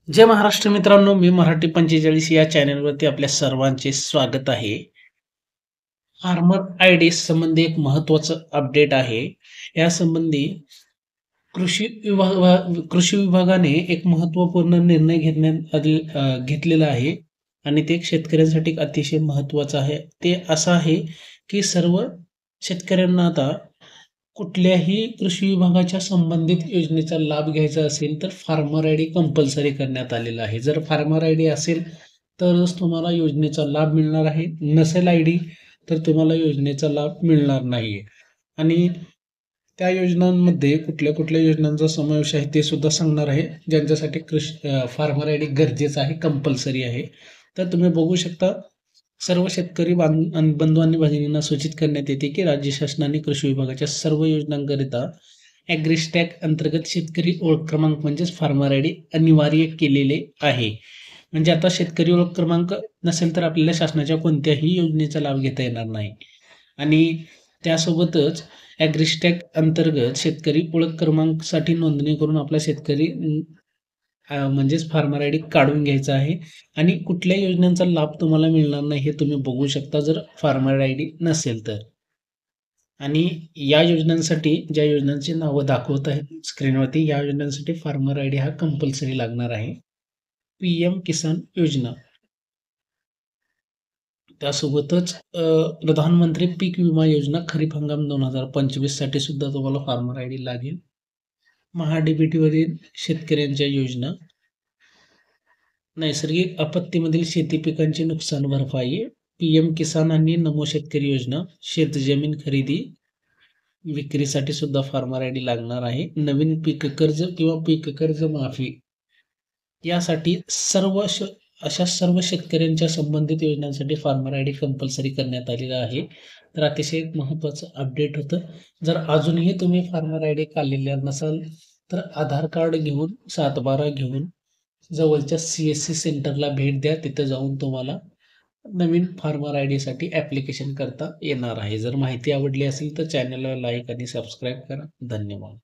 जय महाराष्ट्र मित्रांनो, मी मराठी 45 या चॅनलवरती आपल्या सर्वांचे स्वागत आहे. फार्मर आयडी संबंधी एक महत्त्वाचं अपडेट आहे. यासंबंधी कृषी विभागाने एक महत्त्वपूर्ण निर्णय घेतलेला आहे आणि ते शेतकऱ्यांसाठी एक अतिशय महत्त्वाचं आहे. ते असं आहे, की सर्व शेतकऱ्यांना आता कुठल्याही कृषी विभागाच्या संबंधित योजनेचा लाभ घ्यायचा असेल, तर फार्मर आयडी कंपल्सरी करण्यात आलेला आहे. जर फार्मर आयडी असेल, तरच तुम्हाला योजनेचा लाभ मिळणार आहे. नसेल आयडी, तर तुम्हाला योजनेचा लाभ मिळणार नाहीये. आणि त्या योजनांमध्ये कुठल्या-कुठल्या योजनांचा समावेश आहे, ते सुद्धा सांगणार आहे. ज्यांच्यासाठी फार्मर आयडी गरजेचं आहे, कंपल्सरी आहे. तर तुम्ही बघू शकता, सर्व शेतकरी बंधू आणि भगिनींना सूचित करण्यात येते, की राज्य शासनाने कृषी विभागाच्या सर्व योजनांकरिता ॲग्रीस्टॅग अंतर्गत शेतकरी ओळख क्रमांक म्हणजेच फार्मर आयडी अनिवार्य केलेले आहे. म्हणजे आता शेतकरी ओळख क्रमांक नसेल तर आपल्याला शासनाच्या कोणत्याही योजनेचा लाभ घेता येणार नाही. आणि त्यासोबतच ॲग्रीस्टॅग अंतर्गत शेतकरी ओळख क्रमांकसाठी नोंदणी करून आपला शेतकरी म्हणजेच फार्मर आयडी काढून घ्यायचा आहे. आणि कुठल्या योजनांचा लाभ तुम्हाला मिळणार नाही हे तुम्ही बघू शकता जर फार्मर आयडी नसेल तर. आणि या योजनांसाठी ज्या योजनांची नावं दाखवत आहेत स्क्रीनवरती, या योजनांसाठी फार्मर आयडी हा कंपल्सरी लागणार आहे. पीएम किसान योजना, त्यासोबतच प्रधानमंत्री पीक विमा योजना खरीप हंगाम 2025 साठी सुद्धा तुम्हाला फार्मर आयडी लागेल. महाडीबीटीवरील शेतकऱ्यांच्या योजना, नैसर्गिक आपत्तीमधील शेती पिकांची नुकसान भरपाई, पीएम किसान आणि नमो शेतकरी योजना, शेतजमीन खरेदी विक्रीसाठी सुद्धा फार्मर आयडी लागणार आहे. नवीन पीक कर्ज किंवा पीक कर्ज माफी यासाठी अशा सर्व शेतकऱ्यांच्या संबंधित योजनांसाठी फार्मर आयडी कंपल्सरी करण्यात आलेला आहे. तर अतिशय महत्त्वाचं अपडेट होतं. जर अजूनही तुम्ही फार्मर आयडी काढलेल्या नसाल, तर आधार कार्ड घेऊन, 7/12 घेऊन जवळच्या CSC सेंटरला भेट द्या. तिथं जाऊन तुम्हाला नवीन फार्मर आयडीसाठी ॲप्लिकेशन करता येणार आहे. जर माहिती आवडली असेल तर चॅनलला लाईक आणि सबस्क्राईब करा. धन्यवाद.